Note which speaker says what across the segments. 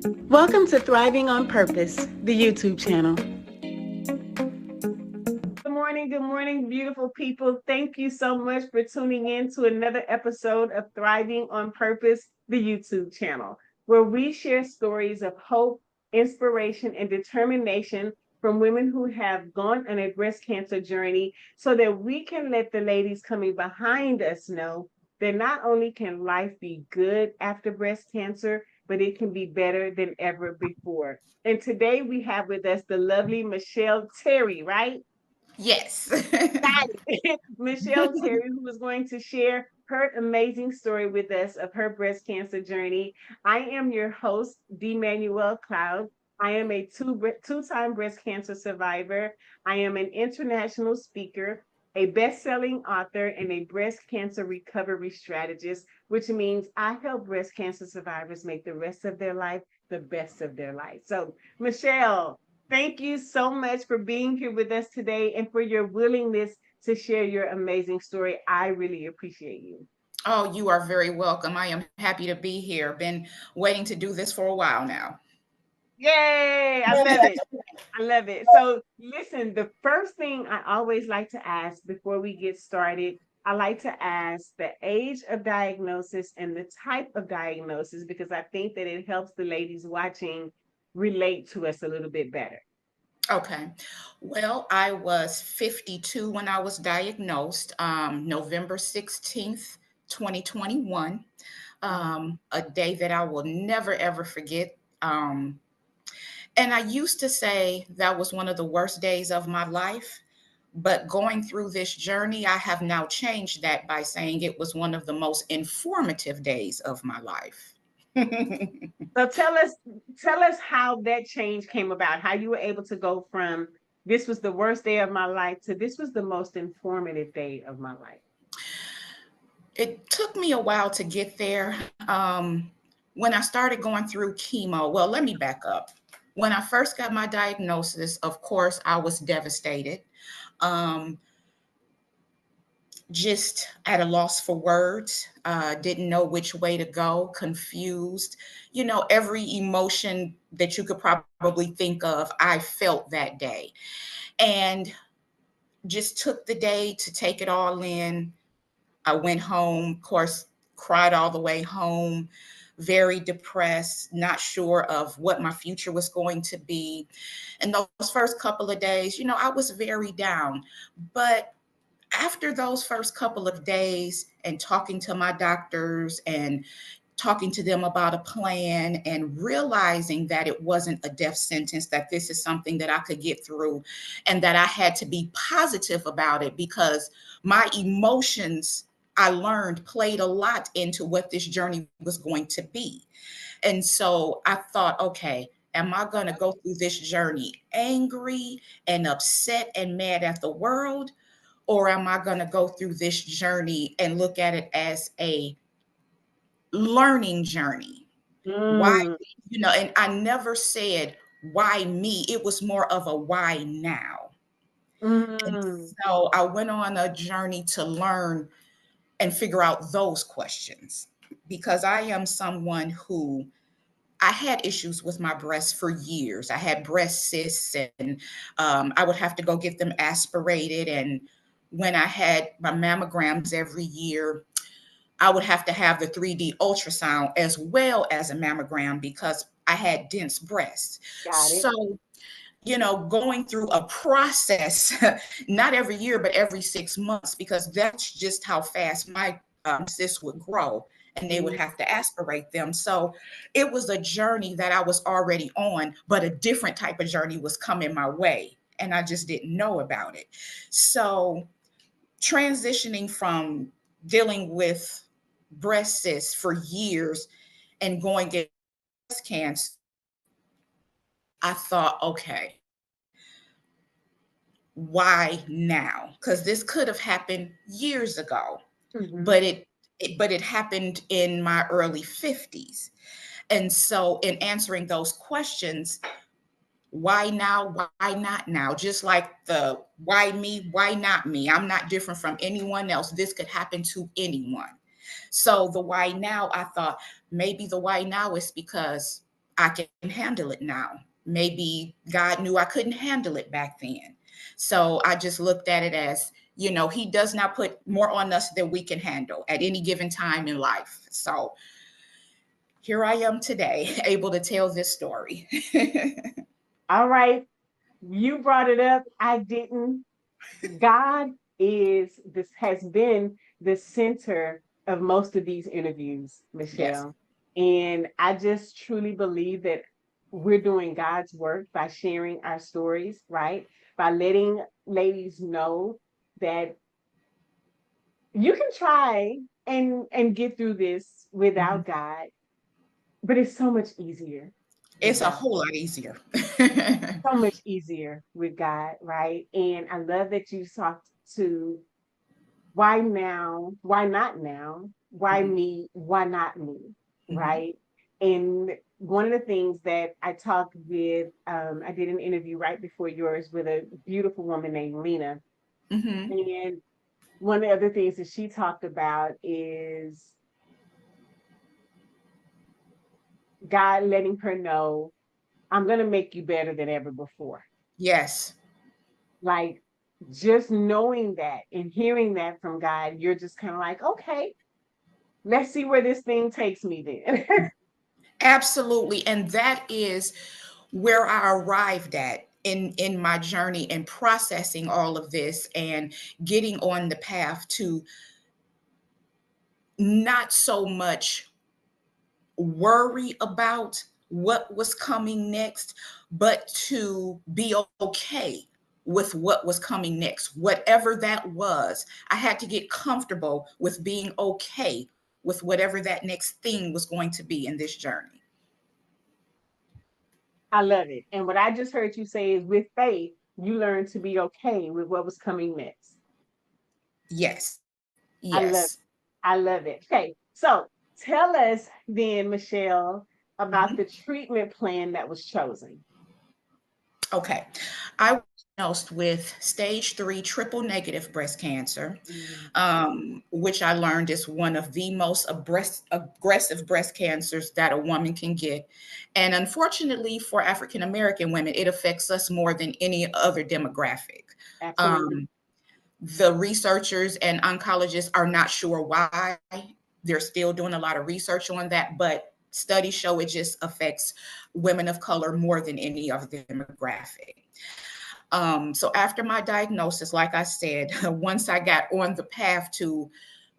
Speaker 1: Welcome to Thriving on Purpose, the YouTube channel. Good morning, beautiful people. Thank you so much for tuning in to another episode of Thriving on Purpose, the YouTube channel, where we share stories of hope, inspiration, and determination from women who have gone on a breast cancer journey so that we can let the ladies coming behind us know that not only can life be good after breast cancer, but it can be better than ever before. And today we have with us the lovely Michelle Terry, right?
Speaker 2: Yes.
Speaker 1: Got it. Michelle Terry, who is going to share her amazing story with us of her breast cancer journey. I am your host, D. Manuel Cloud. I am a two-time breast cancer survivor. I am an international speaker, a best-selling author, and a breast cancer recovery strategist, which means I help breast cancer survivors make the rest of their life the best of their life. So, Michelle, thank you so much for being here with us today and for your willingness to share your amazing story. I really appreciate you.
Speaker 2: Oh, you are very welcome. I am happy to be here. Been waiting to do this for a while now.
Speaker 1: Yay! I love it. I love it. So, listen, the first thing I always like to ask before we get started, I like to ask the age of diagnosis and the type of diagnosis because I think that it helps the ladies watching relate to us a little bit better.
Speaker 2: Okay. Well, I was 52 when I was diagnosed, November 16th, 2021.
Speaker 1: Wow.
Speaker 2: A day that I will never, ever forget. And I used to say that was one of the worst days of my life. But going through this journey, I have now changed that by saying it was one of the most informative days of my life.
Speaker 1: So tell us how that change came about, how you were able to go from this was the worst day of my life to this was the most informative day of my life.
Speaker 2: It took me a while to get there. When I started going through chemo, well, let me back up. When I first got my diagnosis, of course, I was devastated. Um, just at a loss for words, didn't know which way to go, confused. Every emotion that you could probably think of, I felt that day. And just took the day to take it all in. I went home, of course, cried all the way home, very depressed, not sure of what my future was going to be. And those first couple of days, I was very down. But after those first couple of days and talking to my doctors and talking to them about a plan and realizing that it wasn't a death sentence, that this is something that I could get through and that I had to be positive about it because my emotions, I learned, played a lot into what this journey was going to be. And so I thought, okay, am I going to go through this journey angry and upset and mad at the world? Or am I going to go through this journey and look at it as a learning journey? Why,
Speaker 1: Mm,
Speaker 2: and I never said, why me? It was more of a why now. And
Speaker 1: mm,
Speaker 2: so I went on a journey to learn and figure out those questions because I am someone who I had issues with my breasts for years. I had breast cysts, and I would have to go get them aspirated. And when I had my mammograms every year, I would have to have the 3D ultrasound as well as a mammogram because I had dense breasts.
Speaker 1: got it.
Speaker 2: So, going through a process, not every year, but every 6 months, because that's just how fast my cysts would grow and they would
Speaker 1: Mm,
Speaker 2: have to aspirate them. So it was a journey that I was already on, but a different type of journey was coming my way. And I just didn't know about it. So transitioning from dealing with breast cysts for years and going get breast cancer, I thought, okay, why now? Because this could have happened years ago,
Speaker 1: mhm.
Speaker 2: but it happened in my early 50s. And so in answering those questions, why now? Why not now? Just like the why me, why not me? I'm not different from anyone else. This could happen to anyone. So the why now, I thought maybe the why now is because I can handle it now. Maybe God knew I couldn't handle it back then. So I just looked at it as, He does not put more on us than we can handle at any given time in life. So here I am today, able to tell this story.
Speaker 1: All right. You brought it up. I didn't. God is this has been the center of most of these interviews,
Speaker 2: Yes.
Speaker 1: Michelle. And I just truly believe that we're doing God's work by sharing our stories, right? By letting ladies know that you can try and get through this
Speaker 2: Mhm.
Speaker 1: without God, but it's so much easier with
Speaker 2: It's a
Speaker 1: God.
Speaker 2: whole lot easier.
Speaker 1: So much easier with God, right? And I love that you talked to why now? Why not now? Why
Speaker 2: Mhm.
Speaker 1: me? Why not me?
Speaker 2: Mhm.
Speaker 1: Right. And one of the things that I talked with, I did an interview right before yours with a beautiful woman named Lena.
Speaker 2: Mhm.
Speaker 1: And one of the other things that she talked about is God letting her know, I'm going to make you better than ever before.
Speaker 2: Yes.
Speaker 1: Like just knowing that and hearing that from God, you're just kind of like, okay, let's see where this thing takes me then.
Speaker 2: Absolutely. And that is where I arrived at in my journey and processing all of this and getting on the path to not so much worry about what was coming next, but to be okay with what was coming next, whatever that was. I had to get comfortable with being okay with whatever that next thing was going to be in this journey.
Speaker 1: I love it. And what I just heard you say is with faith, you learn to be okay with what was coming next.
Speaker 2: Yes.
Speaker 1: I love
Speaker 2: Yes.
Speaker 1: I love it. Okay. So tell us then, Michelle, about
Speaker 2: Mhm.
Speaker 1: the treatment plan that was chosen.
Speaker 2: Okay. I was diagnosed with stage 3 triple negative breast cancer,
Speaker 1: Mm,
Speaker 2: which I learned is one of the most aggressive breast cancers that a woman can get. And unfortunately for African American women, it affects us more than any other demographic.
Speaker 1: absolutely.
Speaker 2: Um, the researchers and oncologists are not sure why. They're still doing a lot of research on that, but studies show it just affects women of color more than any other demographic. So after my diagnosis, like I said, once I got on the path to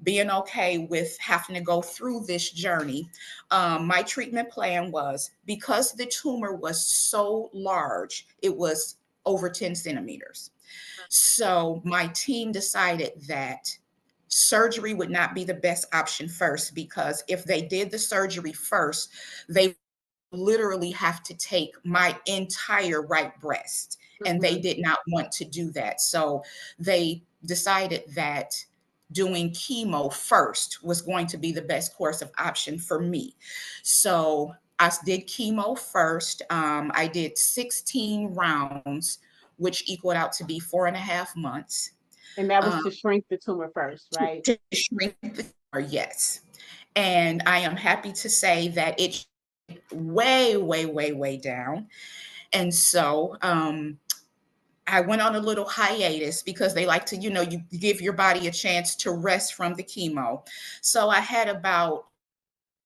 Speaker 2: being okay with having to go through this journey, my treatment plan was, because the tumor was so large, it was over 10 centimeters. So my team decided that surgery would not be the best option first, because if they did the surgery first, they literally have to take my entire right breast. And they
Speaker 1: Mhm.
Speaker 2: did not want to do that. So they decided that doing chemo first was going to be the best course of option for me. So I did chemo first. I did 16 rounds, which equaled out to be 4.5 months.
Speaker 1: And that was
Speaker 2: Um,
Speaker 1: to shrink the tumor first, right?
Speaker 2: to shrink the tumor, yes. And I am happy to say that it way, way, way, way down. And so I went on a little hiatus because they like to, you give your body a chance to rest from the chemo. So I had about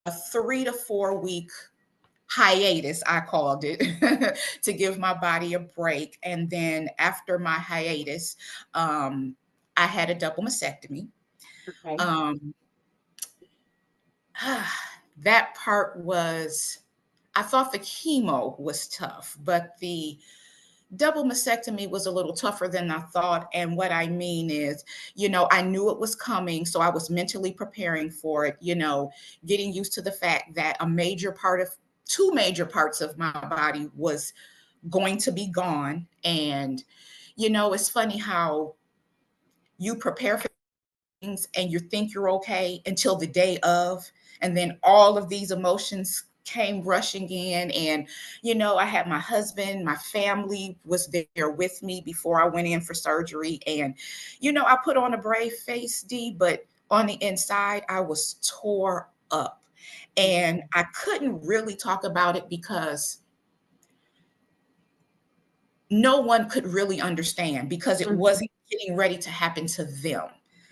Speaker 2: a 3 to 4 week hiatus, I called it, to give my body a break. And then after my hiatus, I had a double mastectomy.
Speaker 1: Okay.
Speaker 2: Um, that part was, I thought the chemo was tough, but the double mastectomy was a little tougher than I thought. And what I mean is, I knew it was coming. So I was mentally preparing for it, getting used to the fact that two major parts of my body was going to be gone. And, it's funny how you prepare for things and you think you're okay until the day of, and then all of these emotions came rushing in. And I had my husband, my family was there with me before I went in for surgery. And I put on a brave face, D, but on the inside I was tore up. And
Speaker 1: Mhm.
Speaker 2: I couldn't really talk about it because no one could really understand because it
Speaker 1: Mhm.
Speaker 2: wasn't getting ready to happen to them.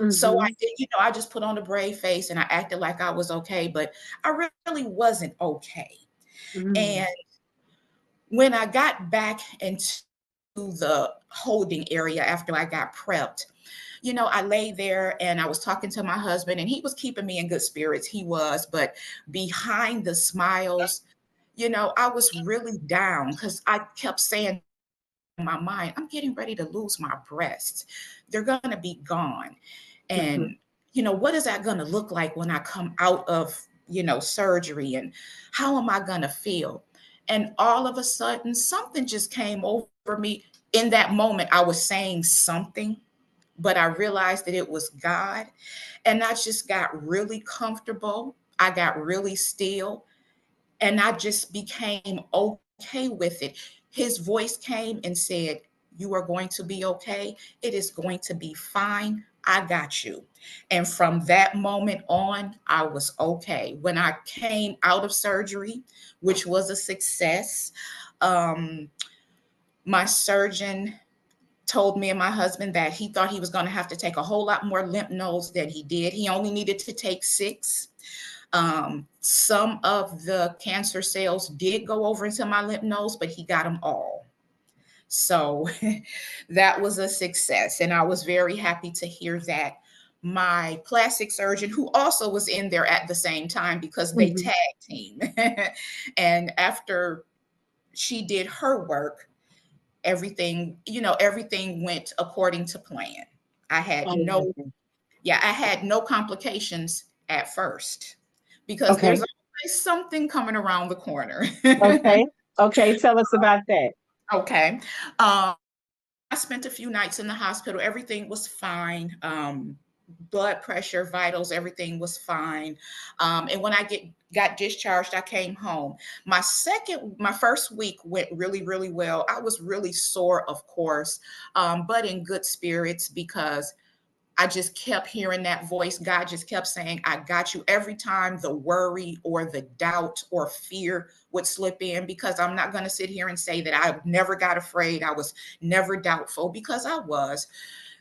Speaker 2: So I
Speaker 1: Mhm.
Speaker 2: did, I just put on a brave face and I acted like I was okay, but I really wasn't okay. And
Speaker 1: Mhm.
Speaker 2: when I got back into the holding area after I got prepped, I lay there and I was talking to my husband, and he was keeping me in good spirits. He was, but behind the smiles, I was really down because I kept saying in my mind, I'm getting ready to lose my breasts. They're going to be gone.
Speaker 1: Mhm.
Speaker 2: And, what is that going to look like when I come out of, surgery? And how am I going to feel? And all of a sudden, something just came over me. In that moment, I was saying something, but I realized that it was God. And I just got really comfortable. I got really still, and I just became okay with it. His voice came and said, "You are going to be okay. It is going to be fine. I got you." And from that moment on, I was okay. When I came out of surgery, which was a success, um, my surgeon told me and my husband that he thought he was going to have to take a whole lot more lymph nodes than he did. He only needed to take 6. Some of the cancer cells did go over into my lymph nodes, but he got them all. So that was a success. And I was very happy to hear that. My plastic surgeon, who also was in there at the same time because they
Speaker 1: Mhm.
Speaker 2: tag team, and after she did her work, everything went according to plan. I
Speaker 1: I
Speaker 2: had
Speaker 1: love
Speaker 2: no
Speaker 1: it.
Speaker 2: Yeah, I had no complications at first because there's
Speaker 1: Okay.
Speaker 2: always something coming around the corner.
Speaker 1: Okay. Okay. Tell us about that.
Speaker 2: Okay. I spent a few nights in the hospital. Everything was fine. Blood pressure, vitals, everything was fine. And when I got discharged, I came home. My first week went really, really well. I was really sore, of course, but in good spirits because I just kept hearing that voice. God just kept saying, I got you, every time the worry or the doubt or fear would slip in, because I'm not going to sit here and say that I never got afraid. I was never doubtful, because I was.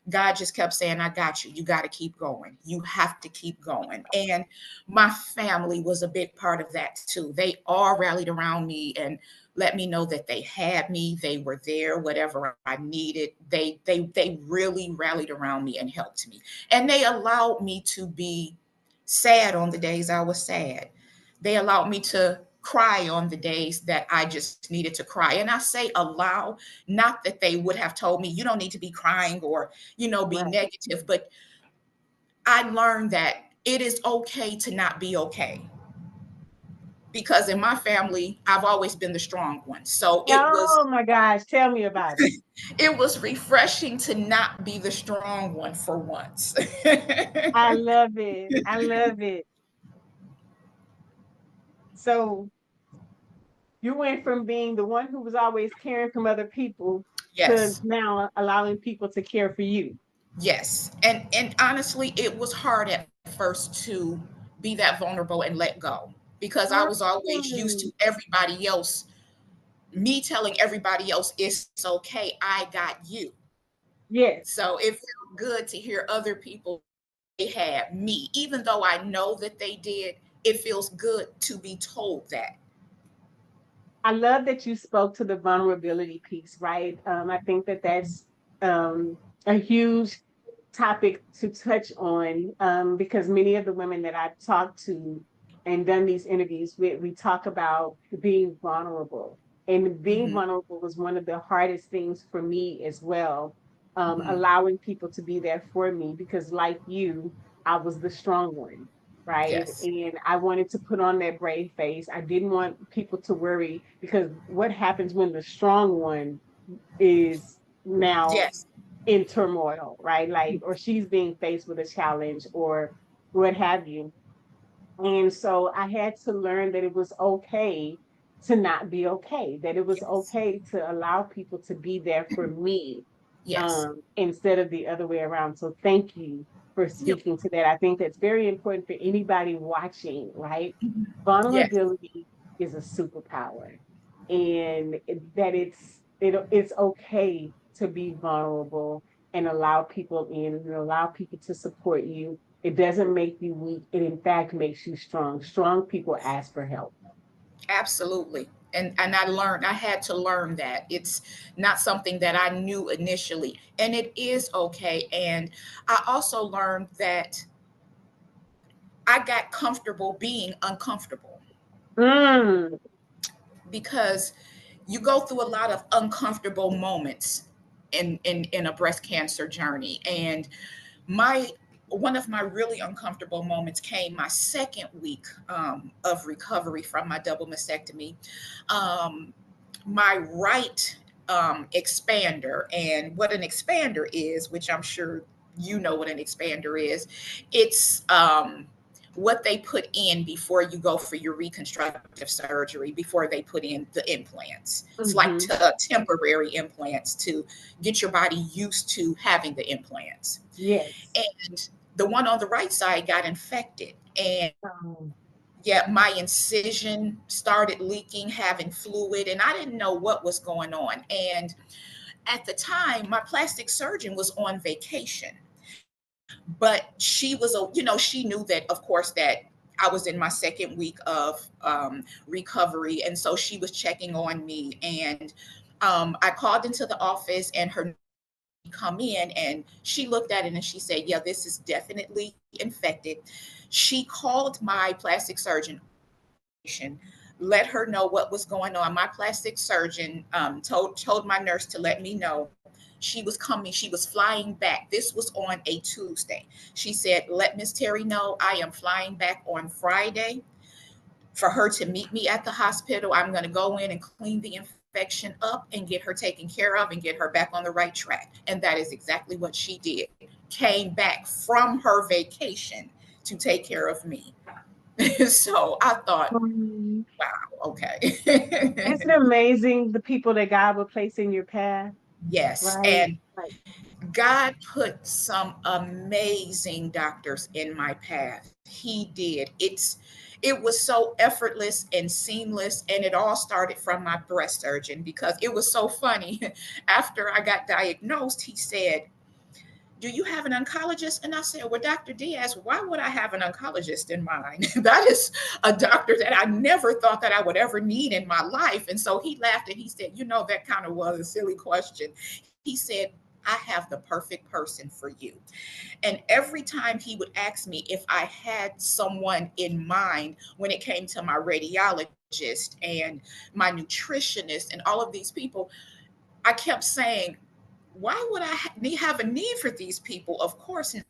Speaker 2: God just kept saying, I got you. You got to keep going. You have to keep going. And my family was a big part of that too. They all rallied around me and let me know that they had me. They were there, whatever I needed. They really rallied around me and helped me. And they allowed me to be sad on the days I was sad. They allowed me to cry on the days that I just needed to cry. And I say allow, not that they would have told me, you don't need to be crying or, be
Speaker 1: Right.
Speaker 2: negative, but I learned that it is okay to not be okay, because in my family I've always been the strong one. So
Speaker 1: Oh my gosh. Tell me about it.
Speaker 2: it was refreshing to not be the strong one for once.
Speaker 1: I love it. I love it. So you went from being the one who was always caring from other people to
Speaker 2: Yes.
Speaker 1: now allowing people to care for you.
Speaker 2: Yes. And honestly, it was hard at first to be that vulnerable and let go, because I was always used to
Speaker 1: Mm.
Speaker 2: everybody else, me telling everybody else it's okay, I got you.
Speaker 1: Yes.
Speaker 2: So it felt good to hear other people they had me, even though I know that they did. It feels good to be told that.
Speaker 1: I love that you spoke to the vulnerability piece, right? I think that that's a huge topic to touch on because many of the women that I've talked to and done these interviews with, we talk about being vulnerable. And being
Speaker 2: Hmm.
Speaker 1: vulnerable was one of the hardest things for me as well,
Speaker 2: Hmm.
Speaker 1: allowing people to be there for me because, like you, I was the strong one, right?
Speaker 2: Yes.
Speaker 1: And I wanted to put on that brave face. I didn't want people to worry because what happens when the strong one is now
Speaker 2: Yes.
Speaker 1: in turmoil, right? Like, or she's being faced with a challenge or what have you. And so I had to learn that it was okay to not be okay, that it was
Speaker 2: Yes.
Speaker 1: okay to allow people to be there for me
Speaker 2: Yes.
Speaker 1: instead of the other way around. So thank you for
Speaker 2: Yep.
Speaker 1: speaking to that. I think that's very important for anybody watching, right?
Speaker 2: Mhm. Yes,
Speaker 1: Vulnerability is a superpower, and that it's okay to be vulnerable and allow people in and allow people to support you. It doesn't make you weak. It in fact makes you strong. Strong people ask for help.
Speaker 2: absolutely. And I had to learn that. It's not something that I knew initially. And it is okay. And I also learned that I got comfortable being uncomfortable
Speaker 1: Mm,
Speaker 2: because you go through a lot of uncomfortable moments in a breast cancer journey. And my one of my really uncomfortable moments came my second week of recovery from my double mastectomy. Um, my right expander, and what an expander is, which I'm sure you know what an expander is. It's what they put in before you go for your reconstructive surgery, before they put in the implants. It's like
Speaker 1: hmm.
Speaker 2: temporary implants to get your body used to having the implants.
Speaker 1: Yes.
Speaker 2: And the one on the right side got infected. And
Speaker 1: Um,
Speaker 2: yeah, my incision started leaking, having fluid, and I didn't know what was going on. And at the time, my plastic surgeon was on vacation, but she knew that, of course, that I was in my second week of recovery. And so she was checking on me. And I called into the office, and her come in, and she looked at it and she said, "Yeah, this is definitely infected." She called my plastic surgeon on, let her know what was going on. My plastic surgeon told my nurse to let me know. She was coming. She was flying back. This was on a Tuesday. She said, "Let Miss Terry know I am flying back on Friday for her to meet me at the hospital. I'm going to go in and clean the infection up and get her taken care of and get her back on the right track." And that is exactly what she did. Came back from her vacation to take care of me. So I thought,
Speaker 1: um,
Speaker 2: wow, okay.
Speaker 1: isn't it amazing the people that God will place in your path,
Speaker 2: Yes.
Speaker 1: right?
Speaker 2: And
Speaker 1: Like,
Speaker 2: God put some amazing doctors in my path. He did. It was so effortless and seamless, and it all started from my breast surgeon, because it was so funny. After I got diagnosed, he said, "Do you have an oncologist?" And I said, "Well, Dr. Diaz, why would I have an oncologist in mind? That is a doctor that I never thought that I would ever need in my life." And so he laughed and he said, "That kind of was a silly question." He said, "I have the perfect person for you." And every time he would ask me if I had someone in mind when it came to my radiologist and my nutritionist and all of these people, I kept saying, why would have a need for these people? Of course not.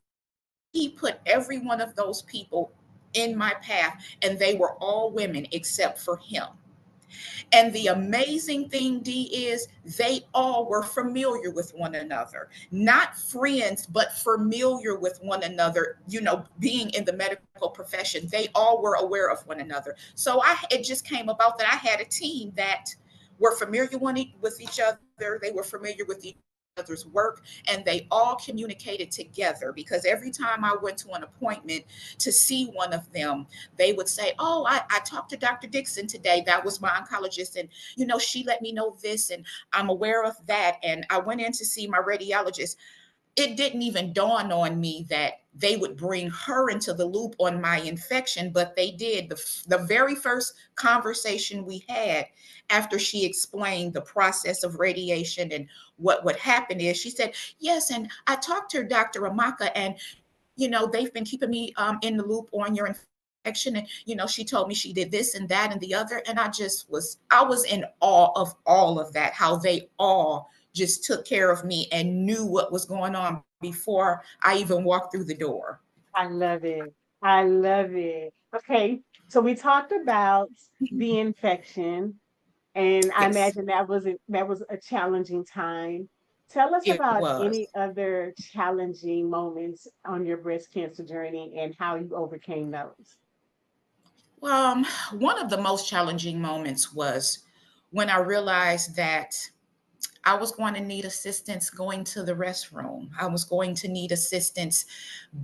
Speaker 2: He put every one of those people in my path, and they were all women except for him. And the amazing thing, D, is they all were familiar with one another, not friends, but familiar with one another. Being in the medical profession, they all were aware of one another. So it just came about that I had a team that were familiar with each other. They were familiar with each other's work, and they all communicated together, because every time I went to an appointment to see one of them, they would say, "Oh, I talked to Dr. Dixon today. That was my oncologist. And, she let me know this, and I'm aware of that." And I went in to see my radiologist. It didn't even dawn on me that they would bring her into the loop on my infection, but they did. The very first conversation we had, after she explained the process of radiation and what would happen, is she said, "Yes, and I talked to Dr. Amaka, and they've been keeping me in the loop on your infection, and she told me she did this and that and the other." And I was in awe of all of that, how they all just took care of me and knew what was going on before I even walked through the door.
Speaker 1: I love it. I love it. Okay, so we talked about the infection, and I
Speaker 2: Yes,
Speaker 1: imagine that was a challenging time. Tell us
Speaker 2: it
Speaker 1: about
Speaker 2: was.
Speaker 1: any other challenging moments on your breast cancer journey and how you overcame those.
Speaker 2: One of the most challenging moments was when I realized that I was going to need assistance going to the restroom. I was going to need assistance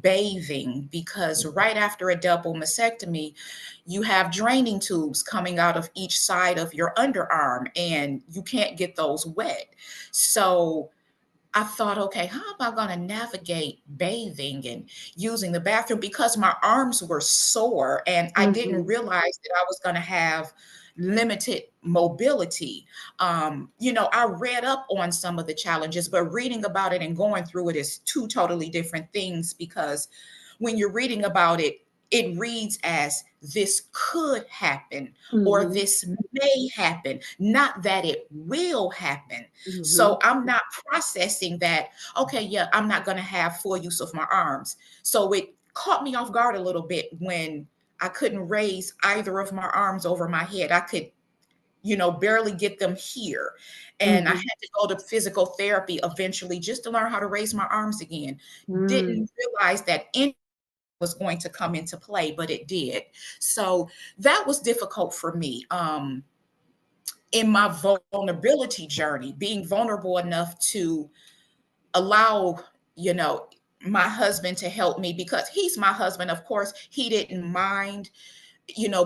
Speaker 2: bathing because right after a double mastectomy, you have draining tubes coming out of each side of your underarm and you can't get those wet. So I thought, okay, how am I going to navigate bathing and using the bathroom because my arms were sore and I didn't
Speaker 1: Mm-hmm.
Speaker 2: realize that I was going to have limited mobility. I read up on some of the challenges, but reading about it and going through it is two totally different things because when you're reading about it, it reads as this could happen or
Speaker 1: Mm-hmm.
Speaker 2: this may happen, not that it will happen.
Speaker 1: Mm-hmm.
Speaker 2: So I'm not processing that, okay, yeah, I'm not going to have full use of my arms. So it caught me off guard a little bit when I couldn't raise either of my arms over my head. I could, barely get them here. And I
Speaker 1: Mm-hmm.
Speaker 2: had to go to physical therapy eventually just to learn how to raise my arms again.
Speaker 1: Mm.
Speaker 2: Didn't realize that was going to come into play, but it did. So that was difficult for me. In my vulnerability journey, being vulnerable enough to allow, you know, my husband to help me because he's my husband. Of course, he didn't mind,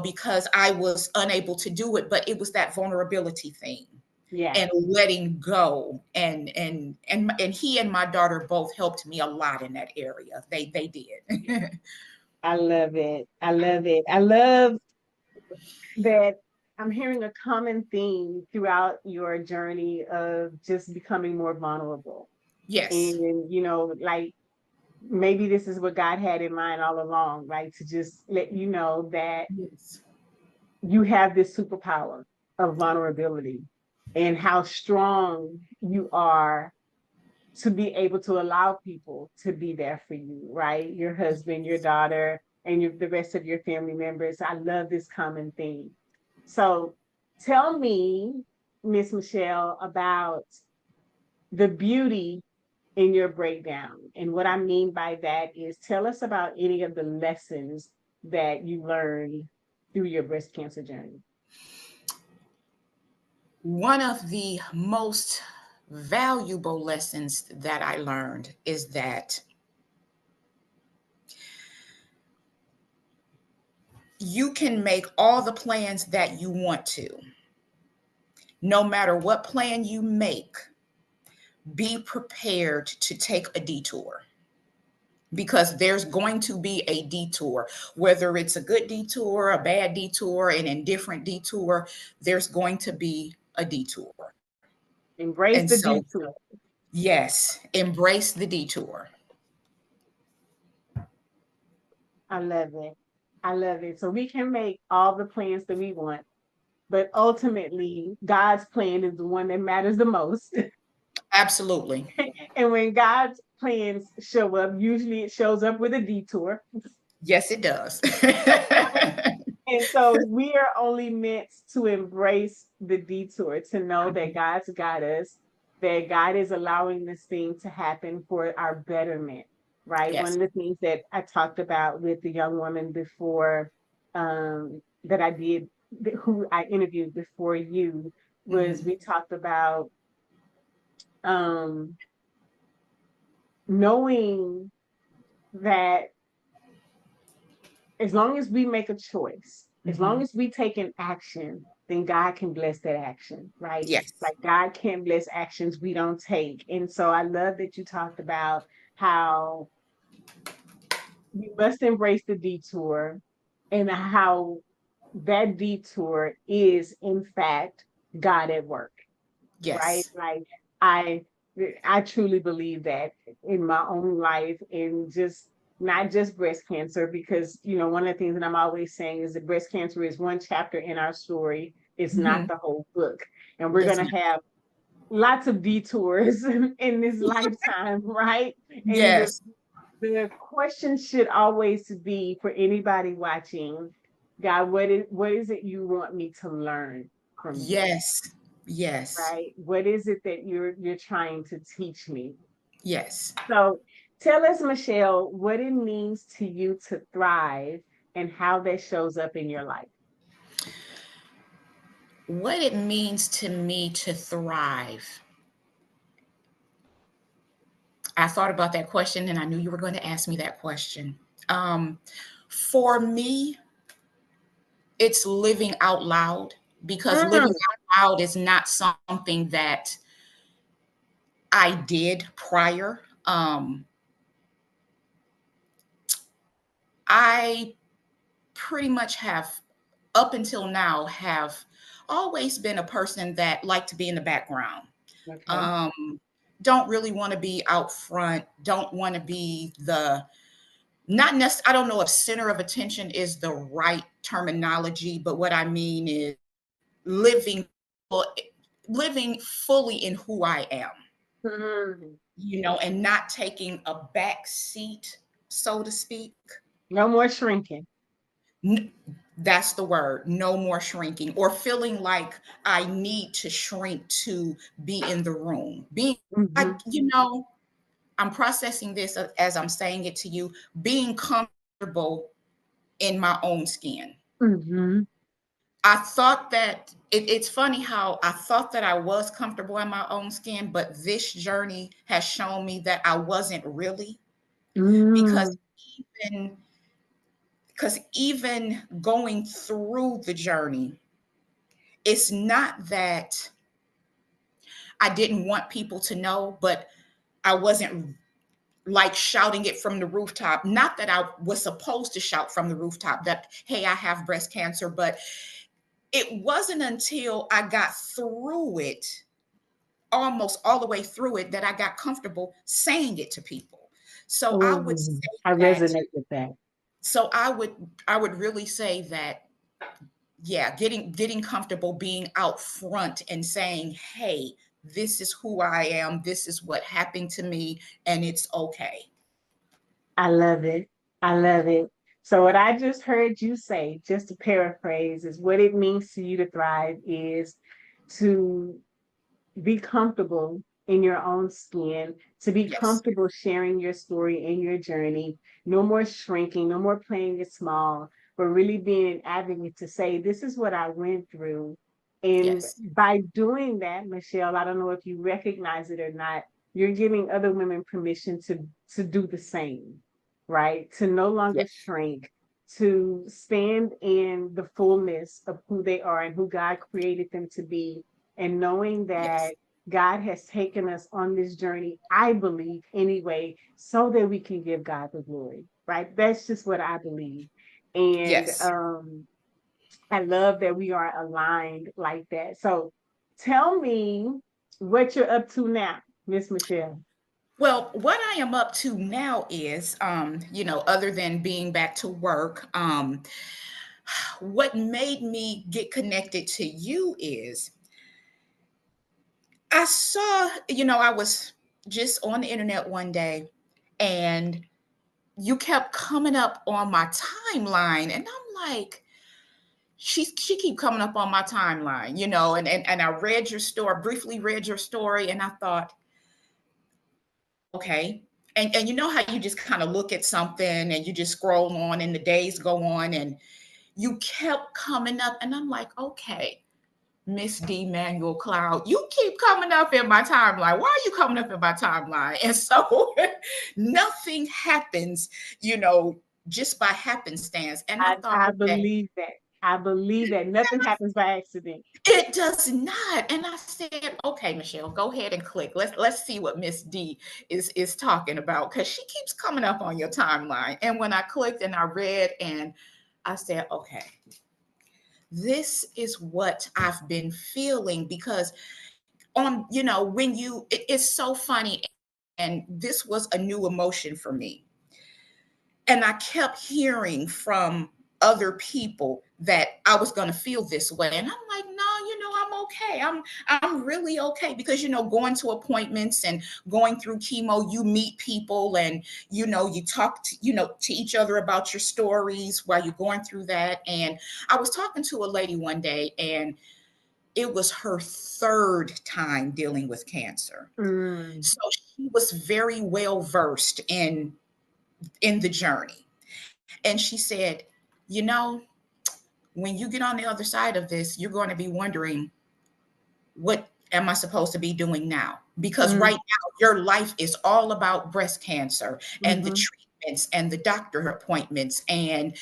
Speaker 2: because I was unable to do it, but it was that vulnerability thing
Speaker 1: Yes.
Speaker 2: and letting go. And he and my daughter both helped me a lot in that area. They did.
Speaker 1: I love it. I love it. I love that I'm hearing a common theme throughout your journey of just becoming more vulnerable.
Speaker 2: Yes.
Speaker 1: And, like maybe this is what God had in mind all along, right? To just let you know that
Speaker 2: Yes.
Speaker 1: you have this superpower of vulnerability and how strong you are to be able to allow people to be there for you, right? Your husband, your daughter, and the rest of your family members. I love this common theme. So tell me, Miss Michelle, about the beauty in your breakdown. And what I mean by that is tell us about any of the lessons that you learned through your breast cancer journey.
Speaker 2: One of the most valuable lessons that I learned is that you can make all the plans that you want to. No matter what plan you make, be prepared to take a detour because there's going to be a detour, whether it's a good detour, a bad detour, an indifferent detour, there's going to be a detour. And
Speaker 1: Embrace the
Speaker 2: so,
Speaker 1: detour.
Speaker 2: yes, embrace the detour.
Speaker 1: I love it. I love it. So we can make all the plans that we want, but ultimately, God's plan is the one that matters the most.
Speaker 2: Absolutely.
Speaker 1: And when God's plans show up, usually it shows up with a detour.
Speaker 2: Yes, it does.
Speaker 1: And so we are only meant to embrace the detour, to know that God's got us, that God is allowing this thing to happen for our betterment, right? One
Speaker 2: Yes.
Speaker 1: of the things that I talked about with the young woman before that I did, who I interviewed before you, was
Speaker 2: Mhm.
Speaker 1: we talked about um, knowing that as long as we make a choice, as long
Speaker 2: Mhm.
Speaker 1: as we take an action, then God can bless that action, right?
Speaker 2: Yes.
Speaker 1: Like God can bless actions we don't take. And so I love that you talked about how we must embrace the detour and how that detour is, in fact, God at work, right?
Speaker 2: Yes.
Speaker 1: Like I I truly believe that in my own life and just not just breast cancer because one of the things that I'm always saying is that breast cancer is one chapter in our story. It's not
Speaker 2: Mhm.
Speaker 1: the whole book. And we're
Speaker 2: Yes,
Speaker 1: going
Speaker 2: ma'am.
Speaker 1: to have lots of detours in this lifetime, right? And
Speaker 2: Yes.
Speaker 1: the question should always be for anybody watching, God, what is it you want me to learn from this?
Speaker 2: Yes. Yes.
Speaker 1: Right? What is it that you're trying to teach me?
Speaker 2: Yes.
Speaker 1: So tell us, Michelle, what it means to you to thrive and how that shows up in your life.
Speaker 2: What it means to me to thrive. I thought about that question and I knew you were going to ask me that question. Um, for me, it's living out loud, because living
Speaker 1: Mm,
Speaker 2: out loud is not something that I did prior. I pretty much have, up until now, have always been a person that liked to be in the background.
Speaker 1: okay.
Speaker 2: Um, don't really want to be out front. Don't want to be the, not necessarily, I don't know if center of attention is the right terminology, but what I mean is living fully in who I am,
Speaker 1: Mm.
Speaker 2: and not taking a back seat, so to speak.
Speaker 1: No more shrinking.
Speaker 2: N- that's the word. No more shrinking or feeling like I need to shrink to be in the room. Being,
Speaker 1: Hmm.
Speaker 2: I'm processing this as I'm saying it to you, being comfortable in my own skin.
Speaker 1: Hmm.
Speaker 2: I thought that it's funny how I thought that I was comfortable in my own skin, but this journey has shown me that I wasn't really, because
Speaker 1: Mm.
Speaker 2: even even going through the journey, it's not that I didn't want people to know, but I wasn't like shouting it from the rooftop. Not that I was supposed to shout from the rooftop that, hey, I have breast cancer, but it wasn't until I got through it, almost all the way through it, that I got comfortable saying it to people. So I would
Speaker 1: Oh,
Speaker 2: say
Speaker 1: I
Speaker 2: that,
Speaker 1: resonate with that.
Speaker 2: so I would really say that, yeah, getting comfortable being out front and saying, hey, this is who I am, this is what happened to me, and it's okay.
Speaker 1: I love it. I love it. So, what I just heard you say, just to paraphrase, is what it means to you to thrive is to be comfortable in your own skin, to be
Speaker 2: Yes,
Speaker 1: comfortable sharing your story and your journey. No more shrinking, no more playing it small, but really being an advocate to say, this is what I went through. And
Speaker 2: yes,
Speaker 1: by doing that, Michelle, I don't know if you recognize it or not, you're giving other women permission to do the same, right? To no longer
Speaker 2: yes,
Speaker 1: shrink, to stand in the fullness of who they are and who God created them to be, and knowing
Speaker 2: yes,
Speaker 1: that God has taken us on this journey, I believe anyway, so that we can give God the glory, right? That's just what I believe. And
Speaker 2: yes.
Speaker 1: I love that we are aligned like that. So tell me what you're up to now, Miss Michelle.
Speaker 2: Well, what I am up to now is, other than being back to work, what made me get connected to you is I saw, I was just on the internet one day, and you kept coming up on my timeline, and I'm like, she keep coming up on my timeline, and I read your story, briefly read your story, and I thought, okay. And you know how you just kind of look at something and you just scroll on and the days go on, and you kept coming up, and I'm like, okay, Miss D Manuel Cloud, you keep coming up in my timeline. Why are you coming up in my timeline? And so nothing happens, you know, just by happenstance. And I thought,
Speaker 1: I
Speaker 2: okay,
Speaker 1: believe that. I believe that nothing happens by accident.
Speaker 2: it does not. And I said, okay, Michelle, go ahead and click. Let's see what Miss D is talking about, because she keeps coming up on your timeline. And when I clicked and I read, and I said, okay, this is what I've been feeling, because when it's so funny, and this was a new emotion for me, and I kept hearing from other people that I was going to feel this way, and I'm like, no, I'm okay. I'm really okay, because going to appointments and going through chemo, you meet people, and you talk to each other about your stories while you're going through that. And I was talking to a lady one day, and it was her third time dealing with cancer.
Speaker 1: Mm,
Speaker 2: So she was very well versed in the journey. And she said, you know, when you get on the other side of this, you're going to be wondering, what am I supposed to be doing now? Because right
Speaker 1: Mm,
Speaker 2: now, your life is all about breast cancer and the
Speaker 1: mhm,
Speaker 2: treatments and the doctor appointments and,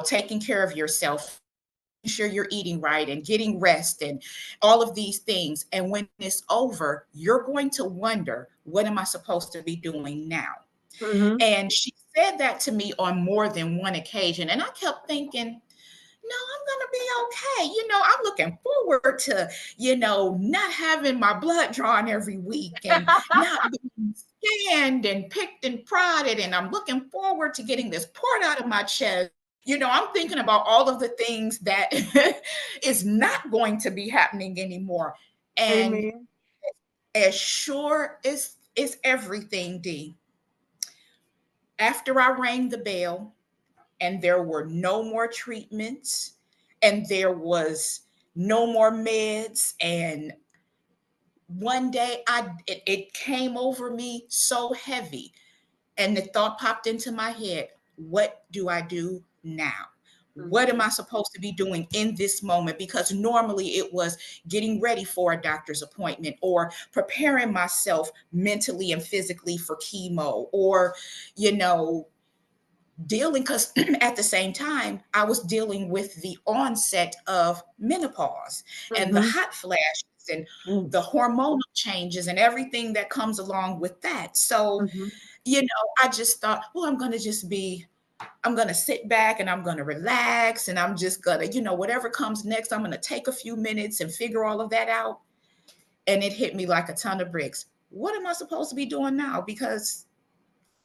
Speaker 2: taking care of yourself, making sure you're eating right and getting rest and all of these things. And when it's over, you're going to wonder, what am I supposed to be doing now?
Speaker 1: mhm.
Speaker 2: And she said that to me on more than one occasion. And I kept thinking, no, I'm going to be okay. I'm looking forward to, not having my blood drawn every week and not being scanned and picked and prodded. And I'm looking forward to getting this poured out of my chest. I'm thinking about all of the things that is not going to be happening anymore. And
Speaker 1: Amen.
Speaker 2: as sure as is everything, D, after I rang the bell, and there were no more treatments and there was no more meds, and one day it came over me so heavy, and the thought popped into my head, what do I do now? What am
Speaker 1: Mhm,
Speaker 2: I supposed to be doing in this moment? Because normally it was getting ready for a doctor's appointment or preparing myself mentally and physically for chemo, or you know dealing, because at the same time I was dealing with the onset of menopause and the
Speaker 1: mhm,
Speaker 2: hot flashes and
Speaker 1: mm,
Speaker 2: the hormonal changes and everything that comes along with that. So,
Speaker 1: mhm.
Speaker 2: I just thought, well, I'm going to sit back and I'm going to relax and I'm just going to, whatever comes next, I'm going to take a few minutes and figure all of that out. And it hit me like a ton of bricks. What am I supposed to be doing now? Because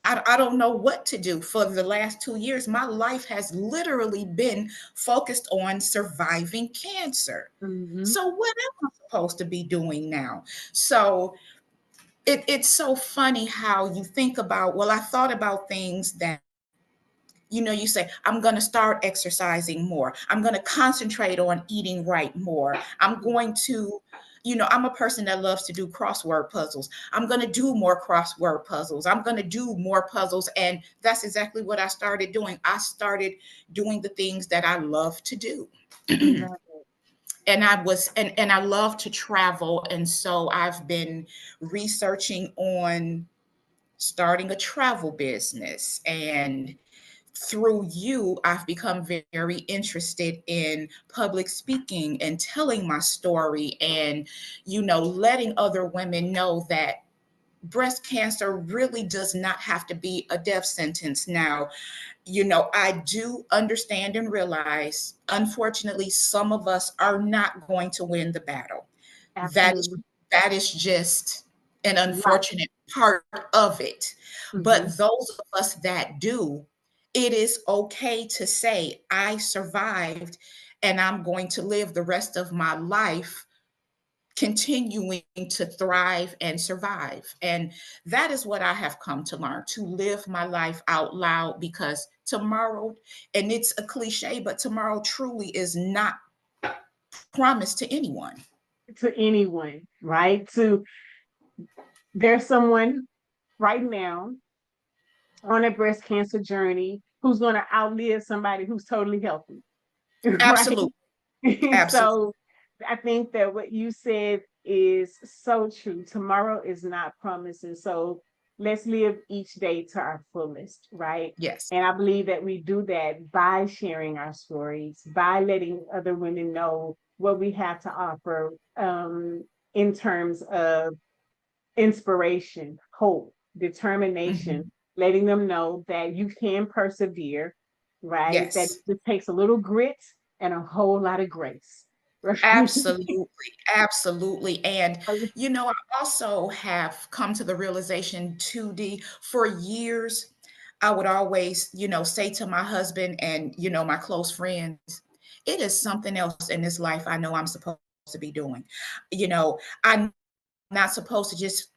Speaker 2: I don't know what to do. For the last 2 years, my life has literally been focused on surviving cancer.
Speaker 1: Mhm.
Speaker 2: So, what am I supposed to be doing now? So, it's so funny how you think about, well, I thought about things that, you say, I'm going to start exercising more. I'm going to concentrate on eating right more. I'm going to, I'm a person that loves to do crossword puzzles. I'm going to do more crossword puzzles. I'm going to do more puzzles. And that's exactly what I started doing. I started doing the things that I love to do.
Speaker 1: Love it.
Speaker 2: And I love to travel. And so I've been researching on starting a travel business, and through you, I've become very interested in public speaking and telling my story and, letting other women know that breast cancer really does not have to be a death sentence. Now, I do understand and realize, unfortunately, some of us are not going to win the battle. That is
Speaker 1: Absolutely.
Speaker 2: that is just an
Speaker 1: Right.
Speaker 2: unfortunate part of it. But
Speaker 1: Mhm.
Speaker 2: those of us that do, it is okay to say, I survived and I'm going to live the rest of my life continuing to thrive and survive. And that is what I have come to learn, to live my life out loud, because tomorrow, and it's a cliche, but tomorrow truly is not promised to anyone.
Speaker 1: To anyone, right? There's someone right now on a breast cancer journey who's going to outlive somebody who's totally healthy, right?
Speaker 2: Absolutely. Absolutely.
Speaker 1: So I think that what you said is so true. Tomorrow is not promised. And so let's live each day to our fullest, right?
Speaker 2: Yes.
Speaker 1: And I believe that we do that by sharing our stories, by letting other women know what we have to offer, in terms of inspiration, hope, determination,
Speaker 2: Mhm.
Speaker 1: letting them know that you can persevere, right? That
Speaker 2: Yes.
Speaker 1: it takes a little grit and a whole lot of grace. Right?
Speaker 2: Absolutely. Absolutely. And, I also have come to the realization, 2D, for years, I would always, say to my husband and, my close friends, it is something else in this life I know I'm supposed to be doing. I'm not supposed to just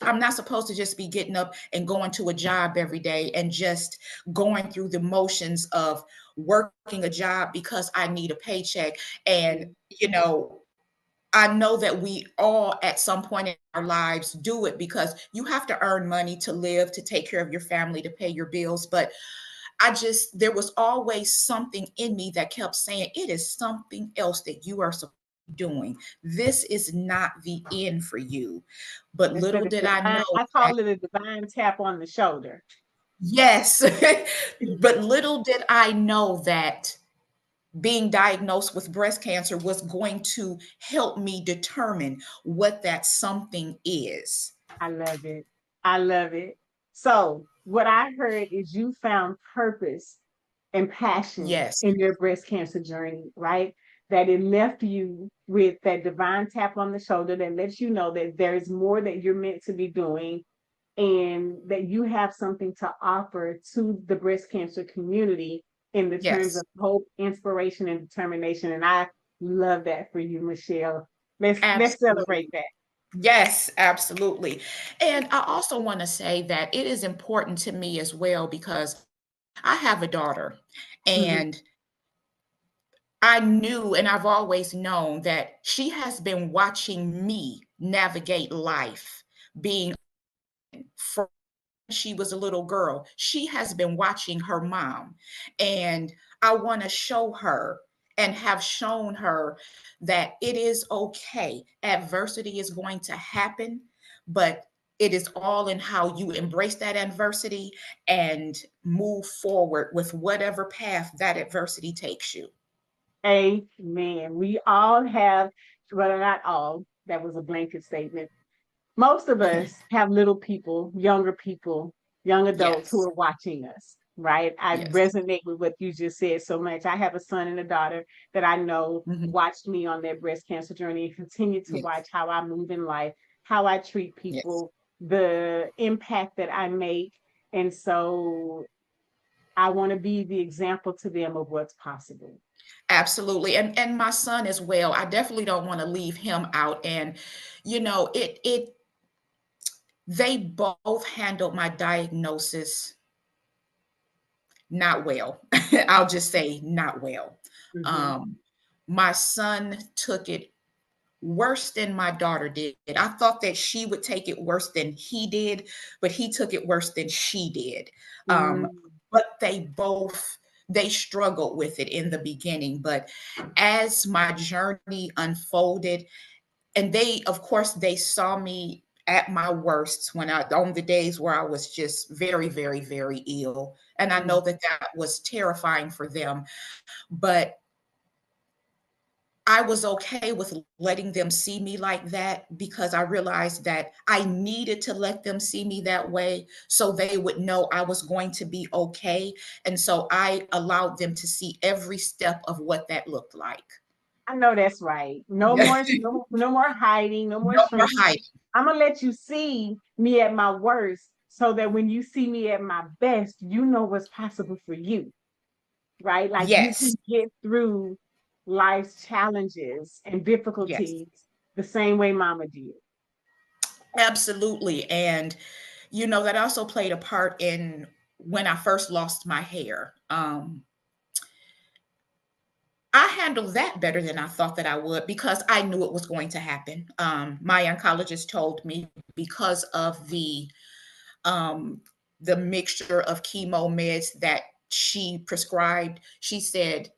Speaker 2: I'm not supposed to just be getting up and going to a job every day and just going through the motions of working a job because I need a paycheck. And, you know, I know that we all at some point in our lives do it because you have to earn money to live, to take care of your family, to pay your bills. But there was always something in me that kept saying, it is something else that you are supposed doing. This is not the end for you. But
Speaker 1: It's like
Speaker 2: little
Speaker 1: a
Speaker 2: did I
Speaker 1: divine,
Speaker 2: know
Speaker 1: I
Speaker 2: that,
Speaker 1: call it a divine tap on the shoulder.
Speaker 2: yes, but little did I know that being diagnosed with breast cancer was going to help me determine what that something is.
Speaker 1: I love it. I love it. So, what I heard is you found purpose and passion
Speaker 2: Yes,
Speaker 1: in your breast cancer journey, right? That it left you with that divine tap on the shoulder that lets you know that there's more that you're meant to be doing and that you have something to offer to the breast cancer community in the terms
Speaker 2: yes,
Speaker 1: of hope, inspiration, and determination. And I love that for you, Michelle. Let's celebrate
Speaker 2: absolutely.
Speaker 1: that.
Speaker 2: Yes, absolutely. And I also want to say that it is important to me as well because I have a daughter,
Speaker 1: Mhm.
Speaker 2: and I knew and I've always known that she has been watching me navigate life, being from she was a little girl. She has been watching her mom. And I want to show her and have shown her that it is okay. Adversity is going to happen, but it is all in how you embrace that adversity and move forward with whatever path that adversity takes you.
Speaker 1: Amen. We all have, well, not all, that was a blanket statement. Most of us have little people, younger people, young adults who
Speaker 2: Yes.
Speaker 1: are watching us, right? I
Speaker 2: Yes.
Speaker 1: resonate with what you just said so much. I have a son and a daughter that I know
Speaker 2: Mhm.
Speaker 1: watched me on their breast cancer journey and continue to
Speaker 2: Yes.
Speaker 1: watch how I move in life, how I treat
Speaker 2: Yes.
Speaker 1: people, the impact that I make. And so I want to be the example to them of what's possible.
Speaker 2: Absolutely. And my son as well. I definitely don't want to leave him out. And it they both handled my diagnosis not well. I'll just say not well.
Speaker 1: Hmm.
Speaker 2: Um, my son took it worse than my daughter did. I thought that she would take it worse than he did, but he took it worse than she did. Um,
Speaker 1: Mm.
Speaker 2: but they struggled with it in the beginning. But as my journey unfolded, and they, of course, they saw me at my worst when I on the days where I was just very, very, very ill. And I know
Speaker 1: Mm.
Speaker 2: that that was terrifying for them, but I was okay with letting them see me like that because I realized that I needed to let them see me that way so they would know I was going to be okay. And so I allowed them to see every step of what that looked like.
Speaker 1: I know that's right. No
Speaker 2: No
Speaker 1: more, no more hiding, no more
Speaker 2: more
Speaker 1: shrinking.
Speaker 2: hiding.
Speaker 1: I'm gonna let you see me at my worst, so that when you see me at my best, you know what's possible for you, right? Like you
Speaker 2: Yes,
Speaker 1: can get through life's challenges and
Speaker 2: yes,
Speaker 1: difficulties the same way Mama did.
Speaker 2: absolutely. And that also played a part in when I first lost my hair. I handled that better than I thought that I would because I knew it was going to happen. My oncologist told me because of um, the mixture of chemo meds that she prescribed. She said,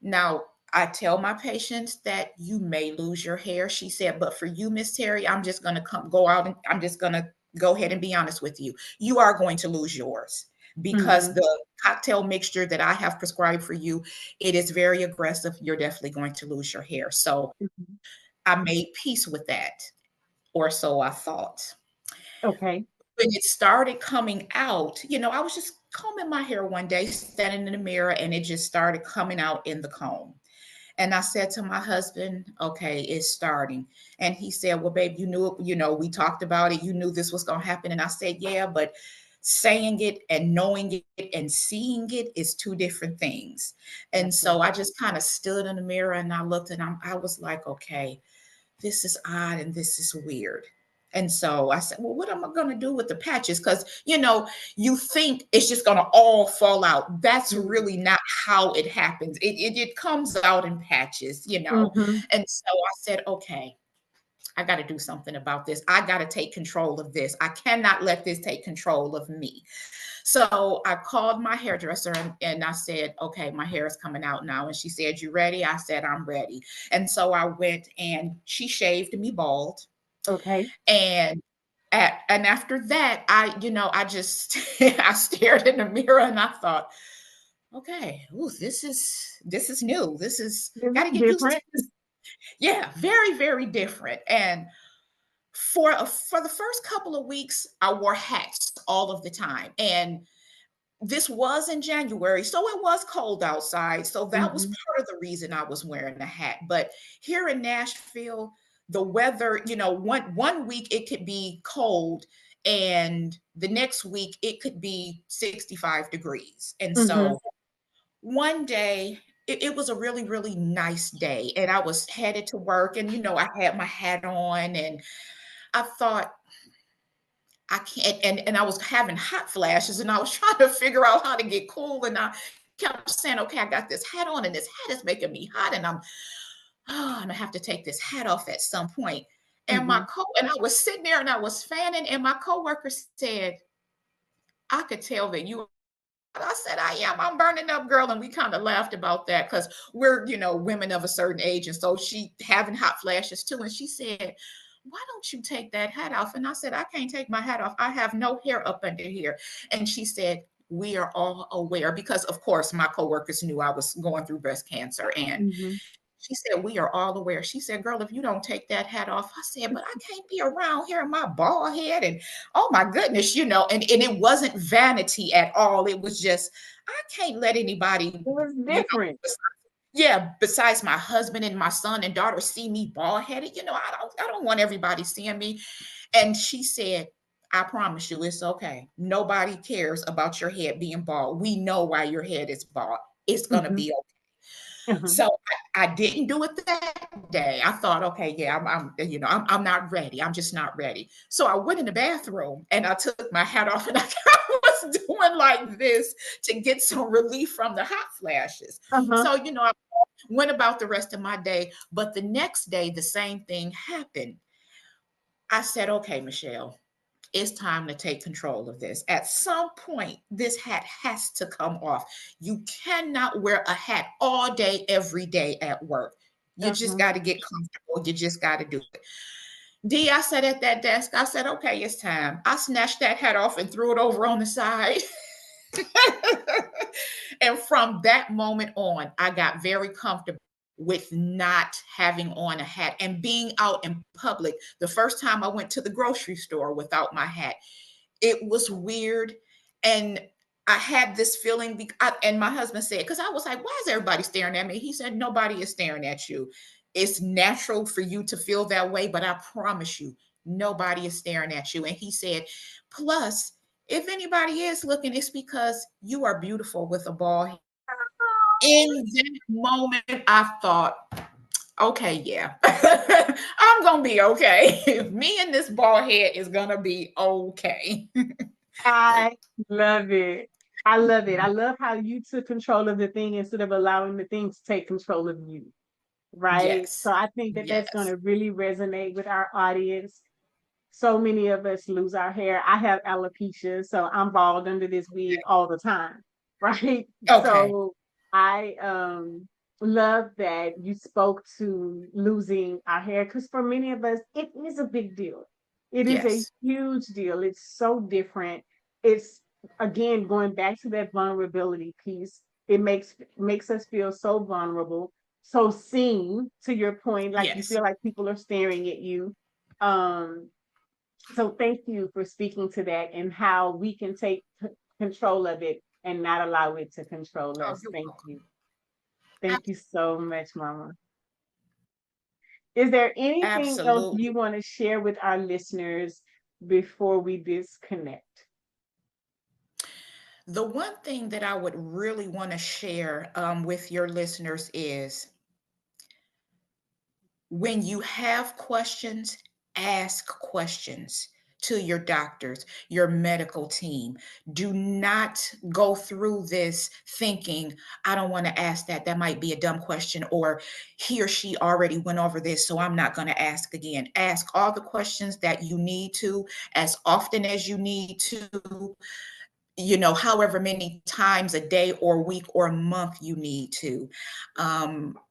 Speaker 2: "Now I tell my patients that you may lose your hair." She said, "But for you, Miss Terry, I'm just going to go out and I'm just going to go ahead and be honest with you. You are going to lose yours." Because
Speaker 1: Hmm.
Speaker 2: the cocktail mixture that I have prescribed for you, it is very aggressive. You're definitely going to lose your hair. So
Speaker 1: Hmm.
Speaker 2: I made peace with that, or so I thought.
Speaker 1: Okay.
Speaker 2: When it started coming out, I was just combing my hair one day, standing in the mirror, and it just started coming out in the comb. And I said to my husband, "Okay, it's starting." And he said, "Well, babe, you knew it, we talked about it. You knew this was going to happen." And I said, "Yeah, but saying it and knowing it and seeing it is two different things." And
Speaker 1: That's right.
Speaker 2: so I just kind of stood in the mirror and I looked and I was like, "Okay, this is odd and this is weird." And so I said, "Well, what am I going to do with the patches?" Because, you think it's just going to all fall out. That's
Speaker 1: Mm-hmm.
Speaker 2: really not how it happens. It comes out in patches.
Speaker 1: Mm-hmm.
Speaker 2: And so I said, "Okay." I got to do something about this. I got to take control of this. I cannot let this take control of me. So I called my hairdresser and I said, okay, my hair is coming out now. And she said, you ready? I said, I'm ready. And so I went and she shaved me bald.
Speaker 1: Okay.
Speaker 2: And and after that, I just I stared in the mirror and I thought, okay, ooh, this is new. This is
Speaker 1: This
Speaker 2: got
Speaker 1: is
Speaker 2: to get used to
Speaker 1: different.
Speaker 2: this. Yeah, very, very different. And for the first couple of weeks, I wore hats all of the time. And this was in January, so it was cold outside. So that was
Speaker 1: Hmm.
Speaker 2: part of the reason I was wearing a hat. But here in Nashville, the weather, one week it could be cold and the next week it could be 65 degrees. And
Speaker 1: Hmm.
Speaker 2: so one day it was a really, really nice day and I was headed to work and I had my hat on and I thought I can't, and I was having hot flashes, and I was trying to figure out how to get cool, and I kept saying, "Okay, I got this hat on, and this hat is making me hot, and I'm gonna have to take this hat off at some point."
Speaker 1: Hmm.
Speaker 2: And I was sitting there, and I was fanning, and my coworker said, "I could tell that you." I said, "I am. I'm burning up, girl," and we kind of laughed about that because we're, women of a certain age, and so she having hot flashes too, and she said, why don't you take that hat off? And I said, I can't take my hat off. I have no hair up under here. And she said, we are all aware because, of course, my coworkers knew I was going through breast cancer. And
Speaker 1: Hmm.
Speaker 2: she said, we are all aware. She said, girl, if you don't take that hat off, I said, but I can't be around here in my bald head. And oh my goodness, and it wasn't vanity at all. It was just, I can't let anybody,
Speaker 1: It was
Speaker 2: you
Speaker 1: different.
Speaker 2: know, yeah, besides my husband and my son and daughter see me bald headed, I don't want everybody seeing me. And she said, I promise you, it's okay. Nobody cares about your head being bald. We know why your head is bald. It's gonna
Speaker 1: Hmm.
Speaker 2: be okay.
Speaker 1: Uh-huh.
Speaker 2: So I didn't do it that day. I thought, okay, yeah, I'm not ready. I'm just not ready. So I went in the bathroom and I took my hat off and I was doing like this to get some relief from the hot flashes.
Speaker 1: Uh-huh.
Speaker 2: So, I went about the rest of my day. But the next day, the same thing happened. I said, okay, Michelle, it's time to take control of this. At some point, this hat has to come off. You cannot wear a hat all day, every day at work. You just
Speaker 1: Uh-huh.
Speaker 2: got to get comfortable. You just got to do it. D, I sat at that desk. I said, okay, it's time. I snatched that hat off and threw it over on the side. And from that moment on, I got very comfortable with not having on a hat and being out in public. The first time I went to the grocery store without my hat, it was weird. And I had this feeling, and my husband said, because I was like, why is everybody staring at me? He said, nobody is staring at you. It's natural for you to feel that way, but I promise you, nobody is staring at you. And he said, plus, if anybody is looking, it's because you are beautiful with a bald head. In that moment, I thought, okay, yeah, I'm gonna be okay. Me and this bald head is gonna be okay.
Speaker 1: I love it. I love it. I love how you took control of the thing instead of allowing the thing to take control of you. Right. So
Speaker 2: Yes,
Speaker 1: I think that that's going
Speaker 2: yes,
Speaker 1: to really resonate with our audience. So many of us lose our hair. I have alopecia, so I'm bald under this wig all the time, right?
Speaker 2: okay,
Speaker 1: So I love that you spoke to losing our hair because for many of us, it is a big deal. It is a
Speaker 2: yes,
Speaker 1: huge deal. It's so different. It's again going back to that vulnerability piece. It makes us feel so vulnerable, so seen to your point, like you
Speaker 2: yes.
Speaker 1: feel like people are staring at you. Um, so thank you for speaking to that and how we can take control of it and not allow it to control
Speaker 2: Oh,
Speaker 1: us.
Speaker 2: you're
Speaker 1: Thank
Speaker 2: welcome.
Speaker 1: you. Thank you so much, Mama. Is there anything else you
Speaker 2: Absolutely.
Speaker 1: want to share with our listeners before we disconnect?
Speaker 2: The one thing that I would really want to share with your listeners is when you have questions, ask questions. to your doctors, your medical team. Do not go through this thinking, I don't want to ask that. That might be a dumb question, or he or she already went over this, so I'm not going to ask again. Ask all the questions that you need to, as often as you need to, however many times a day or week or month you need to.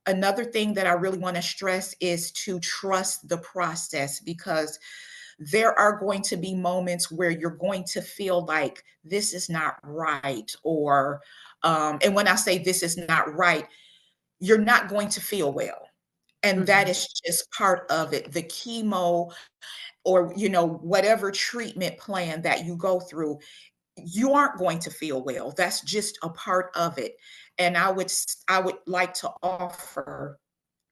Speaker 2: Another thing that I really want to stress is to trust the process, because there are going to be moments where you're going to feel like this is not right, or and when I say this is not right, you're not going to feel well. And that
Speaker 1: Mhm.
Speaker 2: is just part of it. The chemo, or whatever treatment plan that you go through, you aren't going to feel well. That's just a part of it. And I would like to offer,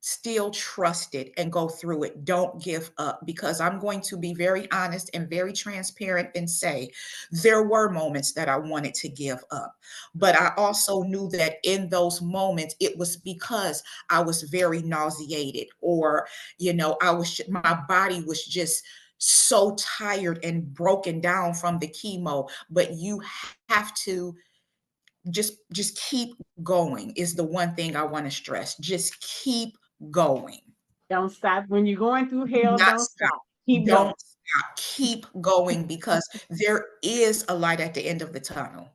Speaker 2: still trust it and go through it. Don't give up, because I'm going to be very honest and very transparent and say there were moments that I wanted to give up. But I also knew that in those moments it was because I was very nauseated, or my body was just so tired and broken down from the chemo. But you have to just keep going, is the one thing I want to stress. Just keep going.
Speaker 1: Don't stop. When you're going through
Speaker 2: Do
Speaker 1: hell,
Speaker 2: not
Speaker 1: don't
Speaker 2: stop.
Speaker 1: stop. Keep going.
Speaker 2: Don't stop. Keep going, because there is a light at the end of the tunnel.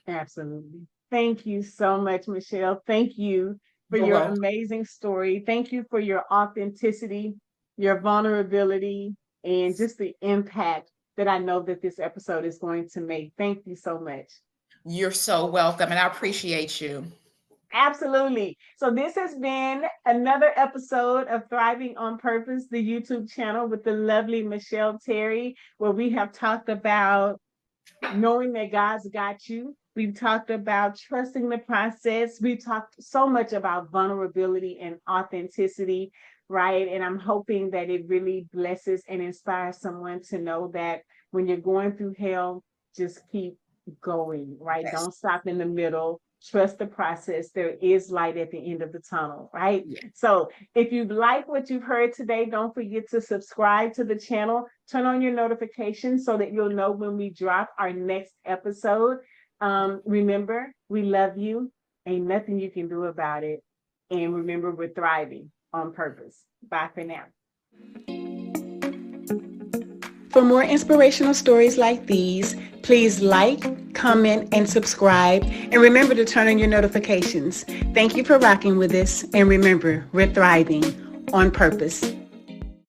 Speaker 1: Absolutely. Thank you so much, Michelle. Thank you for
Speaker 2: You're
Speaker 1: your
Speaker 2: welcome.
Speaker 1: amazing story. Thank you for your authenticity, your vulnerability, and just the impact that I know that this episode is going to make. Thank you so much.
Speaker 2: You're so welcome, and I appreciate you.
Speaker 1: Absolutely. So, this has been another episode of Thriving on Purpose, the YouTube channel with the lovely Michelle Terry, where we have talked about knowing that God's got you. We've talked about trusting the process. We've talked so much about vulnerability and authenticity, right? And I'm hoping that it really blesses and inspires someone to know that when you're going through hell, just keep going, right?
Speaker 2: Yes.
Speaker 1: Don't stop in the middle. Trust the process. There is light at the end of the tunnel, right?
Speaker 2: Yes.
Speaker 1: So if you like what you've heard today, don't forget to subscribe to the channel, turn on your notifications so that you'll know when we drop our next episode. Remember, we love you. Ain't nothing you can do about it. And remember, we're thriving on purpose. Bye for now. For more inspirational stories like these, please like, comment, and subscribe. And remember to turn on your notifications. Thank you for rocking with us. And remember, we're thriving on purpose.